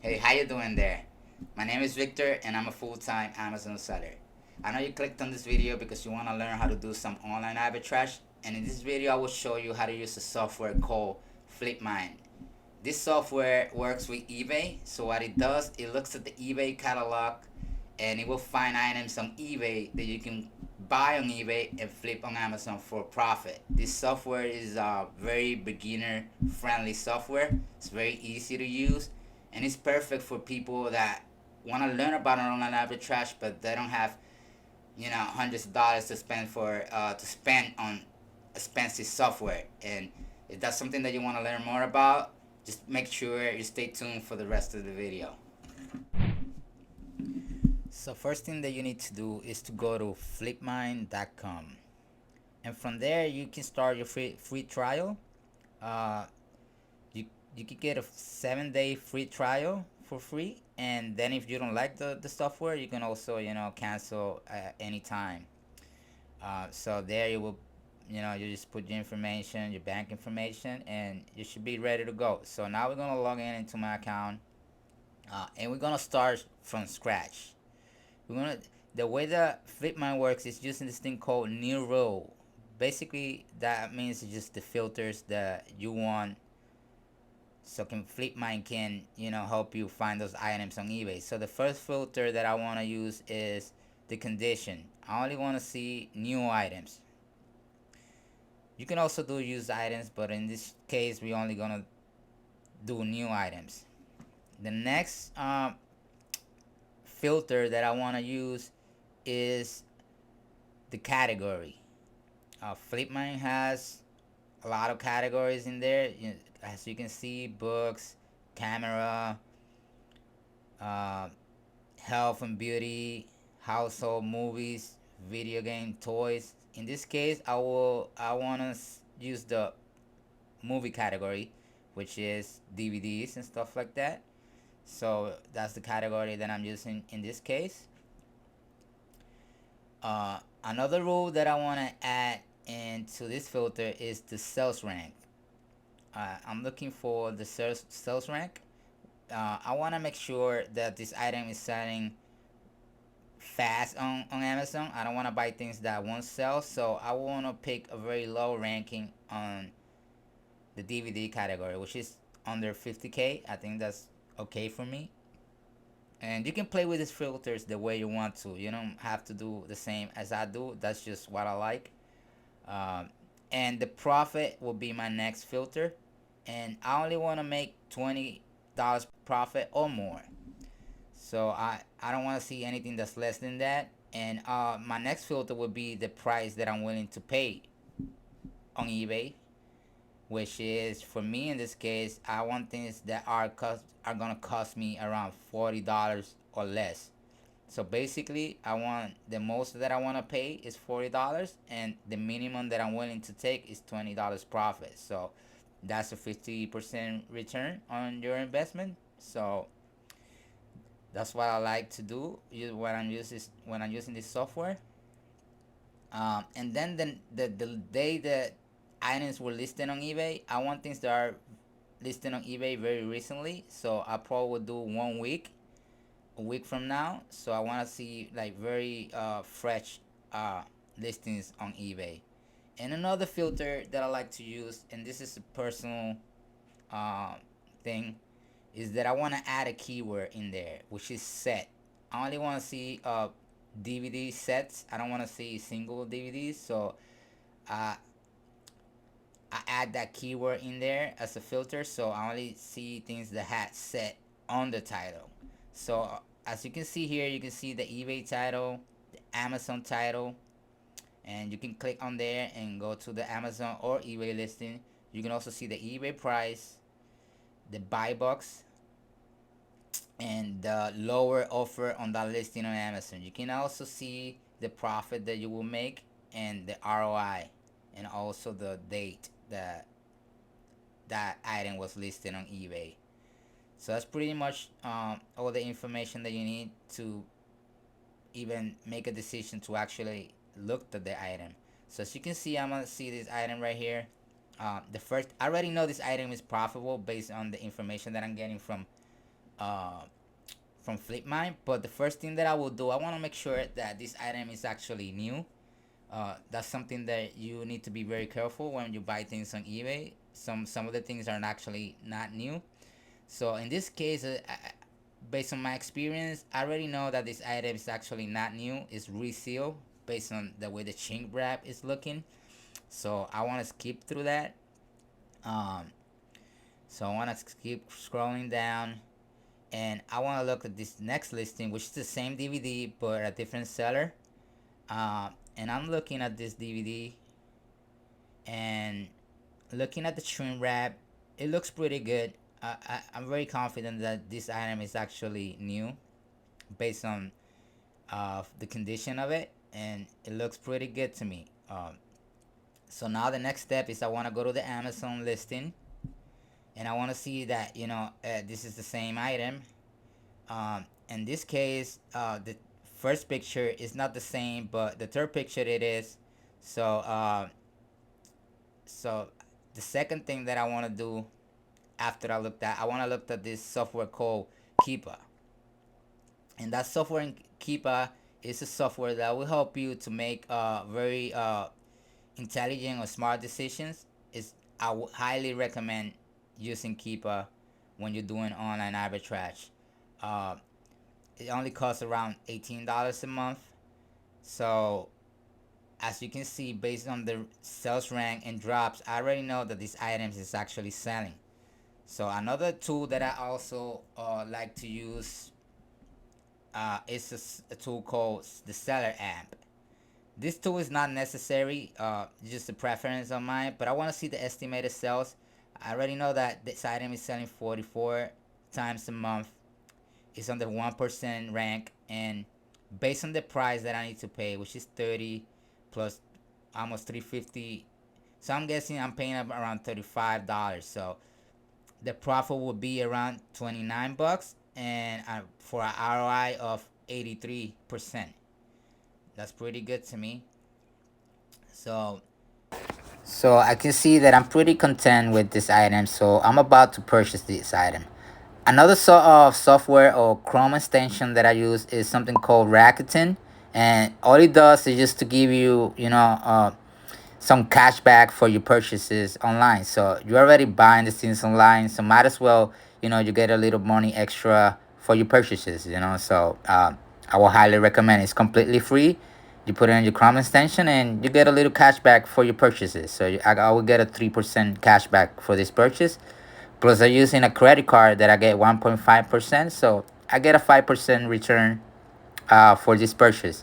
Hey, how you doing there? My name is Victor and I'm a full-time Amazon seller. I know you clicked on this video because you want to learn how to do some online arbitrage, and in this video I will show you how to use a software called Flipmine. This software works with eBay, so what it does, it looks at the eBay catalog and it will find items on eBay that you can buy on eBay and flip on Amazon for profit. This software is a very beginner friendly software. It's very easy to use and it's perfect for people that want to learn about online arbitrage but they don't have hundreds of dollars to spend on expensive software. And if that's something that you want to learn more about, just make sure you stay tuned for the rest of the video. So first thing that you need to do is to go to flipmine.com, and from there you can start your free trial. uh, you you can get a 7-day free trial for free, and then if you don't like the software, you can also cancel anytime. So there you will, you just put your information, your bank information, and you should be ready to go. So now we're gonna log in into my account, and we're gonna start from scratch. We're gonna The way that Flipmine works is using this thing called new row. Basically, that means it's just the filters that you want, so Flipmine can help you find those items on eBay. So the first filter that I want to use is the condition. I only want to see new items. You can also do used items, but in this case we're only gonna do new items. The next filter that I want to use is the category. Flipmine has a lot of categories in there. As you can see, books, camera, uh, health and beauty, household, movies, video game, toys. In this case, I wanna use the movie category, which is DVDs and stuff like that. So that's the category that I'm using in this case. Another rule that I want to add into this filter is the sales rank. I'm looking for the sales rank. I want to make sure that this item is selling fast on Amazon. I don't want to buy things that won't sell, so I want to pick a very low ranking on the DVD category, which is under 50K. I think that's okay for me. And you can play with these filters the way you want to. You don't have to do the same as I do. That's just what I like. Um, and the profit will be my next filter. And I only want to make $20 profit or more. So I don't want to see anything that's less than that. And my next filter would be the price that I'm willing to pay on eBay, which is, for me in this case, I want things that are gonna cost me around $40 or less. So basically, I want the most that I want to pay is $40, and the minimum that I'm willing to take is $20 profit. So that's a 50% return on your investment. So that's what I like to do. When I'm using this software. And then the day that items were listed on eBay, I want things that are listed on eBay very recently. So I probably would do 1 week, a week from now. So I want to see like very fresh listings on eBay. And another filter that I like to use, and this is a personal uh, thing, is that I want to add a keyword in there, which is set. I only want to see DVD sets. I don't want to see single DVDs. So uh, I add that keyword in there as a filter. So I only see things that had set on the title. So as you can see here, you can see the eBay title, the Amazon title, and you can click on there and go to the Amazon or eBay listing. You can also see the eBay price, the buy box, and the lower offer on that listing on Amazon. You can also see the profit that you will make and the ROI, and also the date that that item was listed on eBay. So that's pretty much all the information that you need to even make a decision to actually look at the item. So as you can see, I'm gonna see this item right here. The first, I already know this item is profitable based on the information that I'm getting from uh, from Flipmine. But the first thing that I will do, I want to make sure that this item is actually new. That's something that you need to be very careful when you buy things on eBay. Some of the things are actually not new. So in this case, based on my experience, I already know that this item is actually not new. It's resealed based on the way the shrink wrap is looking. So I want to skip through that. Um, so I want to keep scrolling down, and I want to look at this next listing, which is the same DVD but a different seller. And I'm looking at this DVD and looking at the shrink wrap. It looks pretty good. I'm very confident that this item is actually new based on the condition of it, and it looks pretty good to me. So now the next step is I want to go to the Amazon listing, and I want to see that this is the same item. In this case, the first picture is not the same, but the third picture it is. So so the second thing that I want to do after I want to look at this software called Keepa, and that software in Keepa is a software that will help you to make very intelligent or smart decisions. Is I would highly recommend using Keepa when you're doing online arbitrage. Uh, it only costs around $18 a month. So as you can see, based on the sales rank and drops, I already know that these items is actually selling. So another tool that I also like to use is a tool called the Seller app. This tool is not necessary, just a preference of mine, but I want to see the estimated sales. I already know that this item is selling 44 times a month. It's on the 1% rank, and based on the price that I need to pay, which is 30 plus almost 350, so I'm guessing I'm paying up around $35. So the profit would be around 29 bucks, and for an ROI of 83%. That's pretty good to me. So so I can see that I'm pretty content with this item. So I'm about to purchase this item. Another sort of software or Chrome extension that I use is something called Rakuten, and all it does is just to give you, some cash back for your purchases online. So you're already buying the things online, so might as well, you get a little money extra for your purchases. So I will highly recommend. It's completely free. You put it in your Chrome extension, and you get a little cash back for your purchases. So I will get a 3% cash back for this purchase. Plus, I'm using a credit card that I get 1.5%. So I get a 5% return for this purchase,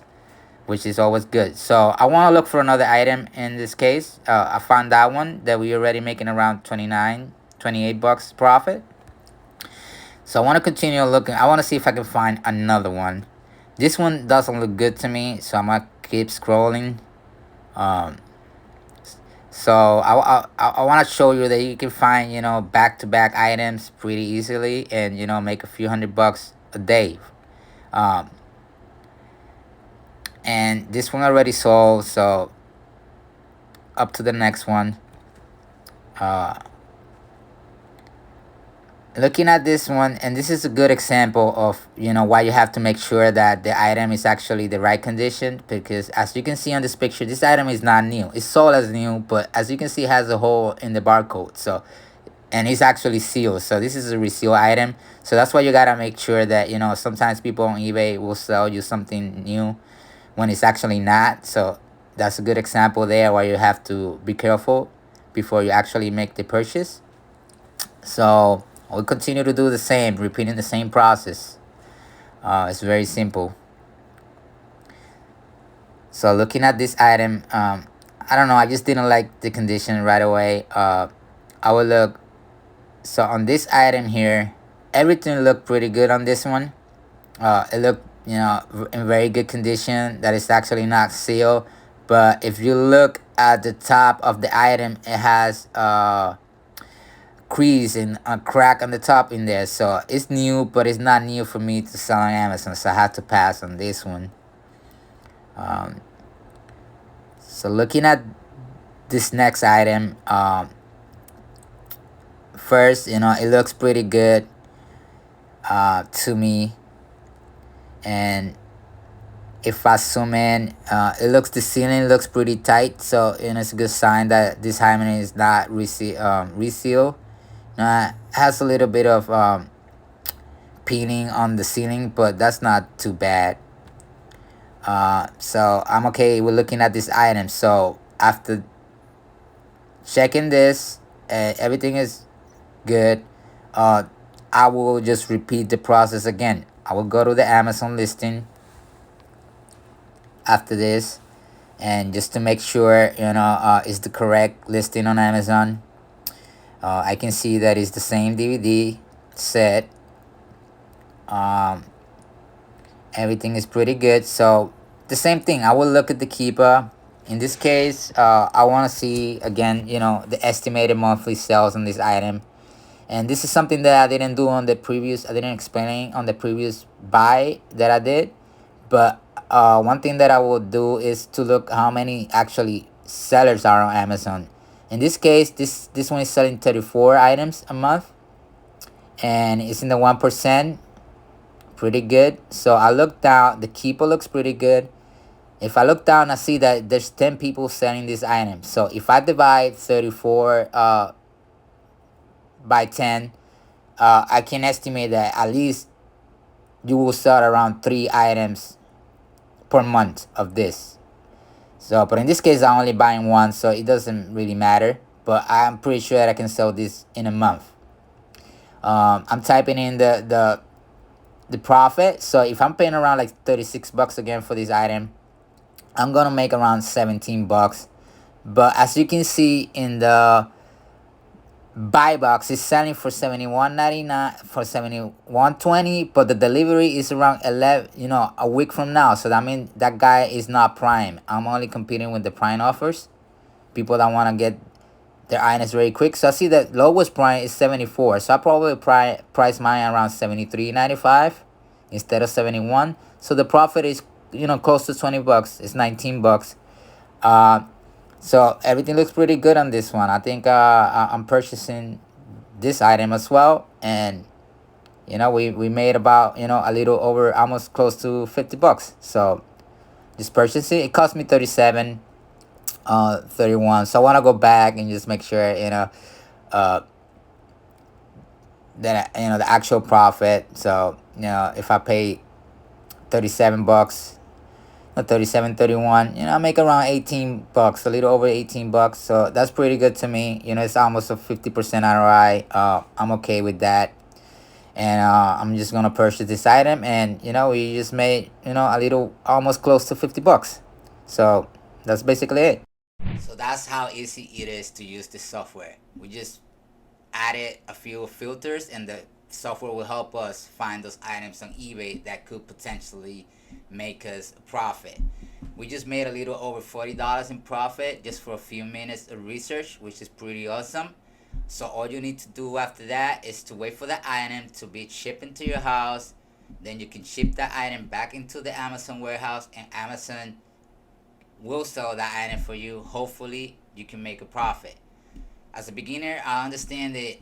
which is always good. So I want to look for another item in this case. I found that one that we already making around 29, 28 bucks profit. So I want to continue looking. I want to see if I can find another one. This one doesn't look good to me, so I'm gonna keep scrolling. Um, so I want to show you that you can find back to back items pretty easily, and make a few $100 a day. Um, and this one already sold, so up to the next one. Uh, Looking at this one, and this is a good example of why you have to make sure that the item is actually the right condition, because as you can see on this picture, this item is not new. It's sold as new, but as you can see, it has a hole in the barcode. So, and it's actually sealed, so this is a reseal item. So that's why you gotta make sure that sometimes people on eBay will sell you something new when it's actually not. So that's a good example there where you have to be careful before you actually make the purchase. So we'll continue to do the same, repeating the same process. It's very simple. So looking at this item, I don't know, I just didn't like the condition right away. I will look. So on this item here, everything looked pretty good on this one. It looked, in very good condition. That is actually not sealed. But if you look at the top of the item, it has crease and a crack on the top in there. So it's new, but it's not new for me to sell on Amazon. So I had to pass on this one. Um, so looking at this next item, first, it looks pretty good. to me. And if I zoom in, the ceiling looks pretty tight, so it's a good sign that this hymen is not resealed. It has a little bit of peeling on the ceiling, but that's not too bad. So I'm okay with looking at this item. So after checking this, everything is good. Uh, I will just repeat the process again. I will go to the Amazon listing after this, and just to make sure it's the correct listing on Amazon. I can see that it's the same DVD set. Um, Everything is pretty good. So the same thing, I will look at the keeper. In this case, I want to see again, the estimated monthly sales on this item. And this is something that I didn't do on the previous, I didn't explain on the previous buy that I did. But one thing that I will do is to look how many actually sellers are on Amazon. In this case, this one is selling 34 items a month, and it's in the 1%. Pretty good. So I look down, the keeper looks pretty good. If I look down, I see that there's 10 people selling this item. So if I divide 34 by 10, I can estimate that at least you will sell around 3 items per month of this. So, but in this case, I'm only buying one, so it doesn't really matter. But I'm pretty sure that I can sell this in a month. I'm typing in the profit. So if I'm paying around like 36 bucks again for this item, I'm gonna make around 17 bucks. But as you can see in the buy box, it's selling for $71.99, for $71.20, but the delivery is around 11, a week from now. So that means that guy is not Prime. I'm only competing with the Prime offers, people that want to get their items very quick. So I see that lowest price is 74. So I probably price mine around 73.95 instead of 71. So the profit is close to 20 bucks. It's 19 bucks. So everything looks pretty good on this one. I think I'm purchasing this item as well, and we made about a little over, almost close to 50 bucks. So just purchasing it cost me 37, 31. So I want to go back and just make sure uh that the actual profit. So if I pay 37 bucks, 37, 31, I make around 18 bucks, a little over 18 bucks. So that's pretty good to me. It's almost a 50% ROI. I'm okay with that. And I'm just gonna purchase this item, and we just made a little, almost close to 50 bucks. So that's basically it. So that's how easy it is to use this software. We just added a few filters, and the software will help us find those items on eBay that could potentially make us a profit. We just made a little over $40 in profit just for a few minutes of research, which is pretty awesome. So all you need to do after that is to wait for the item to be shipped into your house. Then you can ship that item back into the Amazon warehouse, and Amazon will sell that item for you. Hopefully you can make a profit. As a beginner, I understand that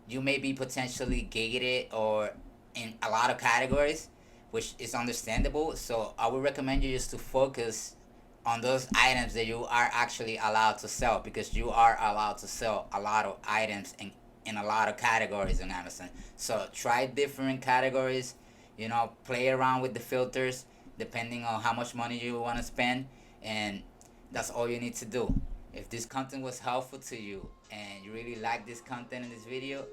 you may be potentially gated or in a lot of categories, which is understandable. So I would recommend you just to focus on those items that you are actually allowed to sell, because you are allowed to sell a lot of items in a lot of categories on Amazon. So try different categories, play around with the filters depending on how much money you want to spend, and that's all you need to do. If this content was helpful to you and you really like this content in this video,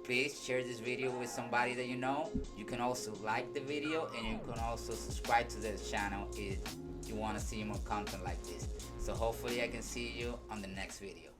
please share this video with somebody that you know. You can also like the video, and you can also subscribe to this channel if you want to see more content like this. So hopefully I can see you on the next video.